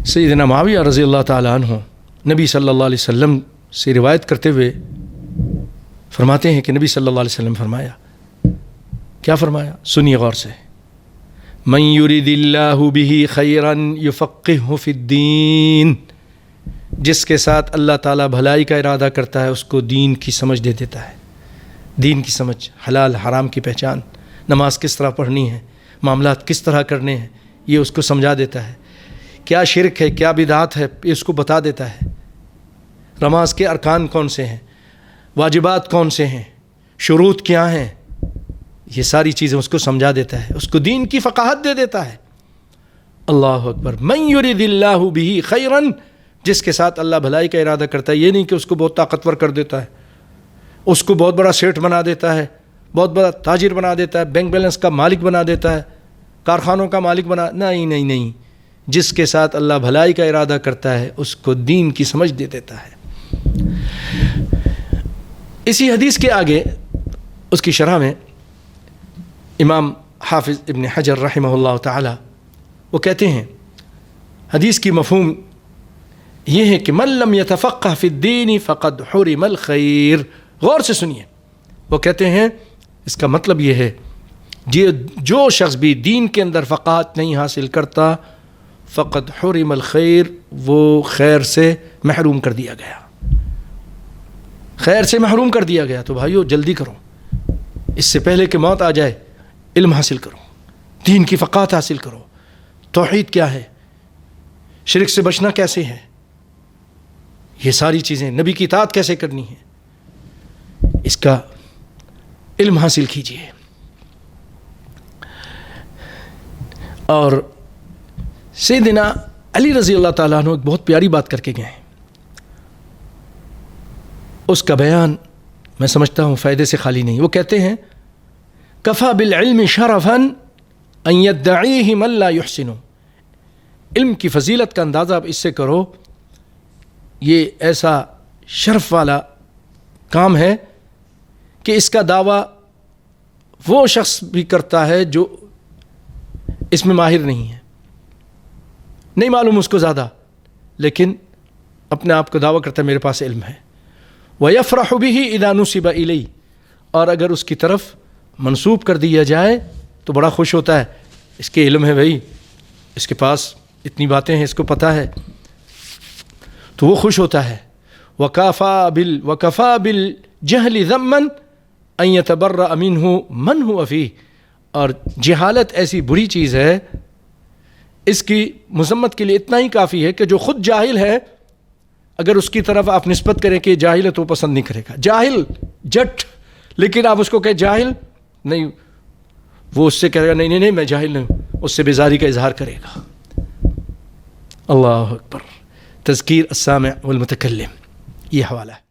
سیدنا معاویہ رضی اللہ تعالیٰ عنہ نبی صلی اللہ علیہ وسلم سے روایت کرتے ہوئے فرماتے ہیں کہ نبی صلی اللہ علیہ وسلم فرمایا، کیا فرمایا؟ سنیے غور سے، من یرید اللہ بہ خیرا یفقہہ فی الدین، جس کے ساتھ اللہ تعالیٰ بھلائی کا ارادہ کرتا ہے اس کو دین کی سمجھ دے دیتا ہے. دین کی سمجھ، حلال حرام کی پہچان، نماز کس طرح پڑھنی ہے، معاملات کس طرح کرنے ہیں، یہ اس کو سمجھا دیتا ہے. کیا شرک ہے، کیا بدعات ہے، یہ اس کو بتا دیتا ہے. نماز کے ارکان کون سے ہیں، واجبات کون سے ہیں، شروط کیا ہیں، یہ ساری چیزیں اس کو سمجھا دیتا ہے، اس کو دین کی فقاہت دے دیتا ہے. اللہ اکبر. من یرید اللہ بہ خیرا، جس کے ساتھ اللہ بھلائی کا ارادہ کرتا ہے. یہ نہیں کہ اس کو بہت طاقتور کر دیتا ہے، اس کو بہت بڑا سیٹھ بنا دیتا ہے، بہت بڑا تاجر بنا دیتا ہے، بینک بیلنس کا مالک بنا دیتا ہے، کارخانوں کا مالک بنا، نہیں. جس کے ساتھ اللہ بھلائی کا ارادہ کرتا ہے اس کو دین کی سمجھ دے دیتا ہے. اسی حدیث کے آگے اس کی شرح میں امام حافظ ابن حجر رحمہ اللہ تعالی وہ کہتے ہیں حدیث کی مفہوم یہ ہے کہ من لم یتفقہ فی الدین فقد حرم الخیر. غور سے سنیے، وہ کہتے ہیں اس کا مطلب یہ ہے جو شخص بھی دین کے اندر فقاہت نہیں حاصل کرتا فقد حرم الخیر، وہ خیر سے محروم کر دیا گیا، خیر سے محروم کر دیا گیا. تو بھائیو جلدی کرو، اس سے پہلے کہ موت آ جائے علم حاصل کرو، دین کی فقاہت حاصل کرو. توحید کیا ہے، شرک سے بچنا کیسے ہے، یہ ساری چیزیں، نبی کی اطاعت کیسے کرنی ہے، اس کا علم حاصل کیجیے. اور سیدنا علی رضی اللہ تعالیٰ عنہ ایک بہت پیاری بات کر کے گئے ہیں، اس کا بیان میں سمجھتا ہوں فائدے سے خالی نہیں. وہ کہتے ہیں کفا بالعلم شرفا ان یدعیہ من لا یحسن. علم کی فضیلت کا اندازہ آپ اس سے کرو، یہ ایسا شرف والا کام ہے کہ اس کا دعویٰ وہ شخص بھی کرتا ہے جو اس میں ماہر نہیں ہے، نہیں معلوم اس کو زیادہ، لیکن اپنے آپ کو دعویٰ کرتا ہے میرے پاس علم ہے. وَيَفْرَحُ بِهِ إِذَا نُسِبَ إِلَيْهِ، اور اگر اس کی طرف منسوب کر دیا جائے تو بڑا خوش ہوتا ہے، اس کے علم ہے بھائی، اس کے پاس اتنی باتیں ہیں، اس کو پتہ ہے، تو وہ خوش ہوتا ہے. وَكَفَى بِالْجَهْلِ ذَمًّا أَن يَتَبَرَّأَ مِنْهُ مَنْ هُوَ فِيهِ. اور جہالت ایسی بری چیز ہے، اس کی مذمت کے لیے اتنا ہی کافی ہے کہ جو خود جاہل ہے اگر اس کی طرف آپ نسبت کریں کہ جاہل ہے تو پسند نہیں کرے گا. جاہل جٹ، لیکن آپ اس کو کہیں جاہل نہیں، وہ اس سے کہے گا نہیں میں جاہل نہیں ہوں، اس سے بیزاری کا اظہار کرے گا. اللہ اکبر. تذکیر السامع والمتکلم، یہ حوالہ ہے.